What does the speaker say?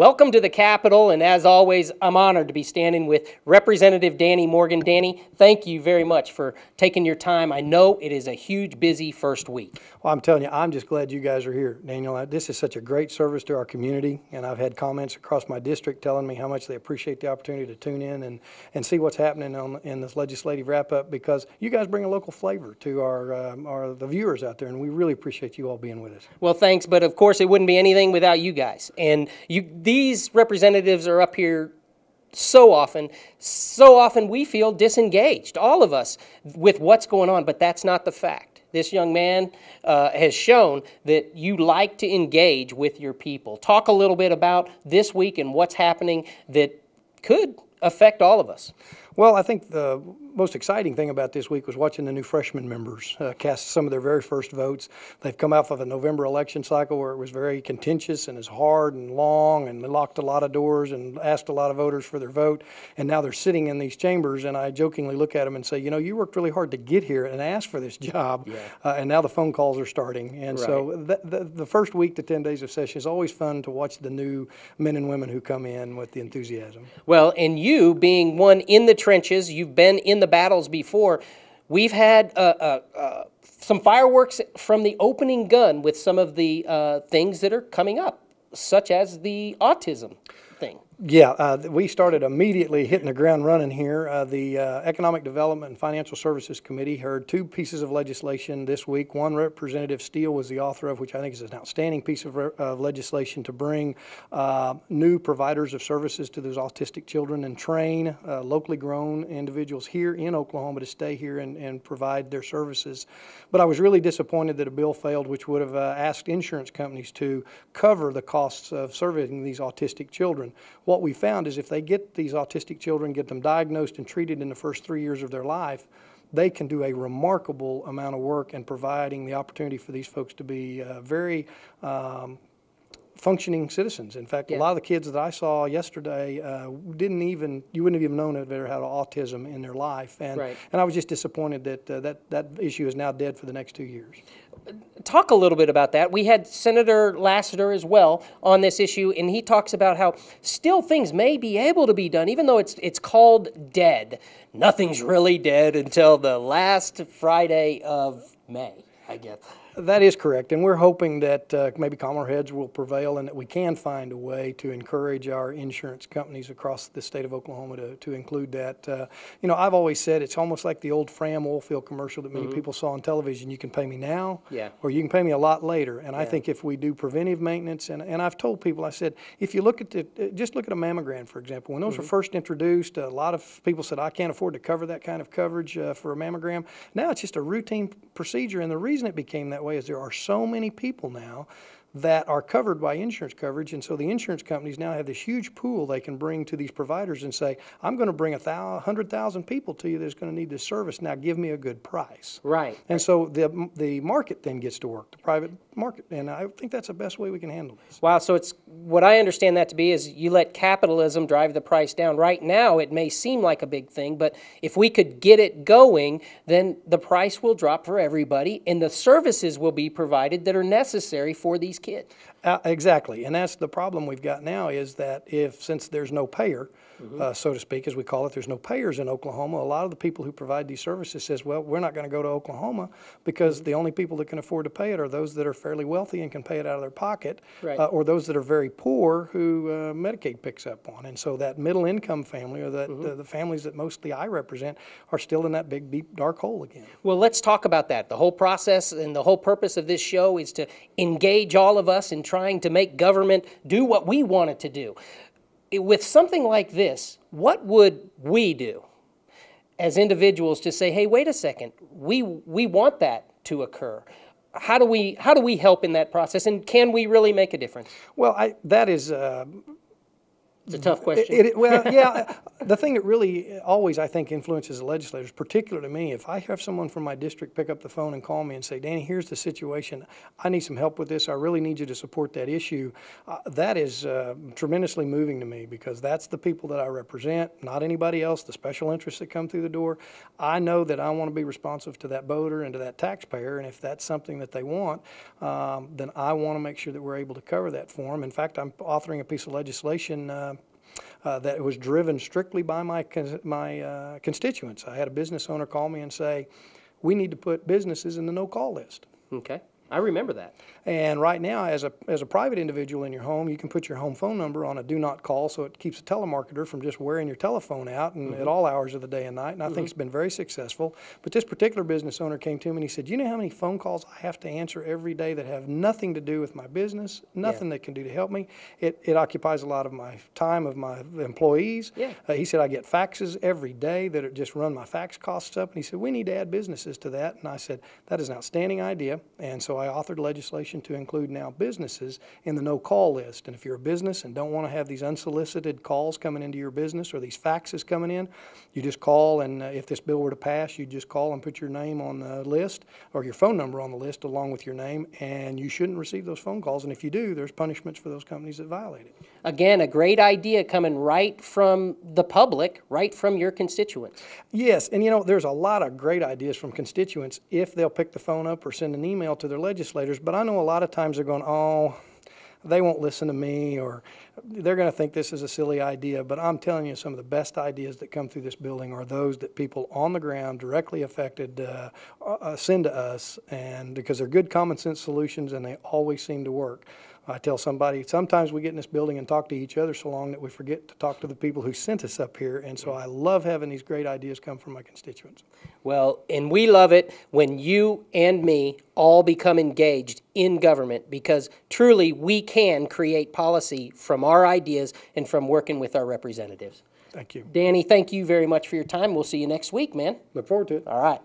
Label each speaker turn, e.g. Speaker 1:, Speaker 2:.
Speaker 1: Welcome to the Capitol, and as always, I'm honored to be standing with Representative Danny Morgan. Danny, thank you very much for taking your time. I know it is a huge, busy first week.
Speaker 2: Well, I'm telling you, I'm just glad you guys are here, Daniel. This is such a great service to our community, and I've had comments across my district telling me how much they appreciate the opportunity to tune in and see what's happening in this legislative wrap-up, because you guys bring a local flavor to the viewers out there, and we really appreciate you all being with us.
Speaker 1: Well, thanks, but of course it wouldn't be anything without you guys. And these representatives are up here so often we feel disengaged, all of us, with what's going on, but that's not the fact. This young man has shown that you like to engage with your people. Talk a little bit about this week and what's happening that could affect all of us.
Speaker 2: Well, I think the most exciting thing about this week was watching the new freshman members cast some of their very first votes. They've come out of a November election cycle where it was very contentious and is hard and long, and they locked a lot of doors and asked a lot of voters for their vote. And now they're sitting in these chambers, and I jokingly look at them and say, you know, you worked really hard to get here and ask for this job, and now the phone calls are starting. And so the first week to 10 days of session is always fun to watch the new men and women who come in with the enthusiasm.
Speaker 1: Well, and you being one in the trenches, you've been in the battles before. We've had some fireworks from the opening gun with some of the things that are coming up, such as the autism thing.
Speaker 2: Yeah, we started immediately hitting the ground running here. The Economic Development and Financial Services Committee heard two pieces of legislation this week. One, Representative Steele was the author of, which I think is an outstanding piece of legislation to bring new providers of services to those autistic children and train locally grown individuals here in Oklahoma to stay here and provide their services. But I was really disappointed that a bill failed which would have asked insurance companies to cover the costs of serving these autistic children. What we found is if they get these autistic children, get them diagnosed and treated in the first 3 years of their life, they can do a remarkable amount of work in providing the opportunity for these folks to be very functioning citizens. In fact, a lot of the kids that I saw yesterday you wouldn't have even known if they had autism in their life, and I was just disappointed that that issue is now dead for the next 2 years.
Speaker 1: Talk a little bit about that. We had Senator Lassiter as well on this issue, and he talks about how still things may be able to be done, even though it's called dead. Nothing's really dead until the last Friday of May, I guess.
Speaker 2: That is correct, and we're hoping that maybe calmer heads will prevail and that we can find a way to encourage our insurance companies across the state of Oklahoma to include that. You know, I've always said it's almost like the old Fram oil field commercial that many people saw on television. You can pay me now, or you can pay me a lot later. And I think if we do preventive maintenance, and I've told people, I said, if you look at just look at a mammogram, for example. When those were first introduced, a lot of people said, I can't afford to cover that kind of coverage for a mammogram. Now it's just a routine procedure, and the reason it became that way is there are so many people now that are covered by insurance coverage, and so the insurance companies now have this huge pool they can bring to these providers and say, I'm going to bring 100,000 people to you that's going to need this service. Now give me a good price.
Speaker 1: Right.
Speaker 2: And so the market then gets to work, the private market, and I think that's the best way we can handle this.
Speaker 1: Wow, so it's what I understand that to be is you let capitalism drive the price down. Right now it may seem like a big thing, but if we could get it going, then the price will drop for everybody and the services will be provided that are necessary for these kids.
Speaker 2: Exactly, and that's the problem we've got now is that since there's no payer, so to speak, as we call it, there's no payers in Oklahoma, a lot of the people who provide these services says, well, we're not going to go to Oklahoma because the only people that can afford to pay it are those that are fairly wealthy and can pay it out of their pocket, or those that are very poor who Medicaid picks up on. And so that middle income family, or the families that mostly I represent, are still in that big, deep, dark hole again.
Speaker 1: Well, let's talk about that. The whole process and the whole purpose of this show is to engage all of us in trying to make government do what we want it to do. With something like this, what would we do as individuals to say, hey, wait a second, we want that to occur? How do we help in that process, and can we really make a difference?
Speaker 2: Well, that is
Speaker 1: It's a tough question.
Speaker 2: Well, yeah, the thing that really always, I think, influences the legislators, particularly to me, if I have someone from my district pick up the phone and call me and say, Danny, here's the situation. I need some help with this. I really need you to support that issue. That is tremendously moving to me, because that's the people that I represent, not anybody else, the special interests that come through the door. I know that I want to be responsive to that voter and to that taxpayer, and if that's something that they want, then I want to make sure that we're able to cover that for them. In fact, I'm authoring a piece of legislation that was driven strictly by my constituents. I had a business owner call me and say, we need to put businesses in the no-call list.
Speaker 1: Okay. I remember that.
Speaker 2: And right now, as a private individual in your home, you can put your home phone number on a do not call, so it keeps a telemarketer from just wearing your telephone out and at all hours of the day and night. And I think it's been very successful. But this particular business owner came to me and he said, you know how many phone calls I have to answer every day that have nothing to do with my business, nothing they can do to help me? It occupies a lot of my time of my employees.
Speaker 1: Yeah.
Speaker 2: He said, I get faxes every day that just run my fax costs up. And he said, we need to add businesses to that. And I said, that is an outstanding idea. And so I authored legislation to include now businesses in the no-call list. And if you're a business and don't want to have these unsolicited calls coming into your business or these faxes coming in, you just call, and if this bill were to pass, you just call and put your name on the list or your phone number on the list along with your name, and you shouldn't receive those phone calls. And if you do, there's punishments for those companies that violate it.
Speaker 1: Again, a great idea coming right from the public, right from your constituents.
Speaker 2: Yes, and you know, there's a lot of great ideas from constituents if they'll pick the phone up or send an email to their legislators, but I know a lot of times they're going, oh, they won't listen to me, or they're going to think this is a silly idea. But I'm telling you, some of the best ideas that come through this building are those that people on the ground directly affected send to us, and because they're good common sense solutions and they always seem to work. I tell somebody, sometimes we get in this building and talk to each other so long that we forget to talk to the people who sent us up here, and so I love having these great ideas come from my constituents.
Speaker 1: Well, and we love it when you and me all become engaged in government, because truly we can create policy from our ideas and from working with our representatives.
Speaker 2: Thank you.
Speaker 1: Danny, thank you very much for your time. We'll see you next week, man.
Speaker 2: Look forward to it.
Speaker 1: All right.